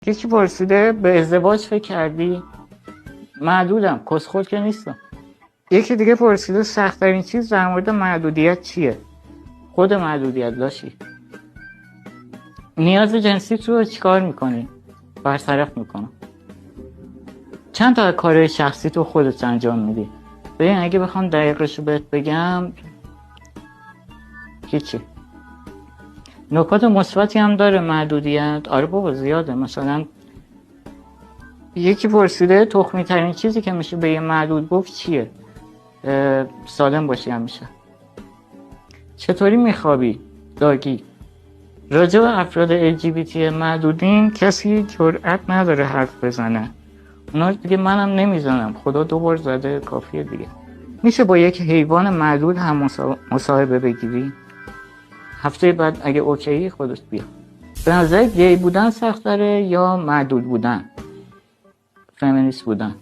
یکی پرسیده به ازدواج فکر کردی؟ معدودم، کسخل که نیستم. یکی دیگه پرسیده سخت‌ترین چیز در مورد محدودیت چیه؟ خود محدودیت داشتی. نیاز جنسی رو چیکار میکنی؟ برطرف میکنم. چند تا کارهای شخصی تو خودت انجام میدی؟ ببین اگه بخوام دقیقش رو بهت بگم هیچی. نکات مثبتی هم داره محدودیت. آره بابا زیاده. مثلا یکی پرسیده تخمی ترین چیزی که میشه به یه محدود گفت چیه؟ سالم باشی همیشه. چطوری میخوابی؟ داگی. راجع به افراد LGBT محدودین کسی جرئت نداره حرف بزنه. اونا دیگه منم نمیزنم. خدا 2 بار زده کافیه دیگه. میشه با یک حیوان محدود هم مصاحبه بگیری؟ هفته بعد اگه اوکی خودت بیا. به نظر گی بودن سخت‌تره یا محدود بودن؟ فمینیست بودن؟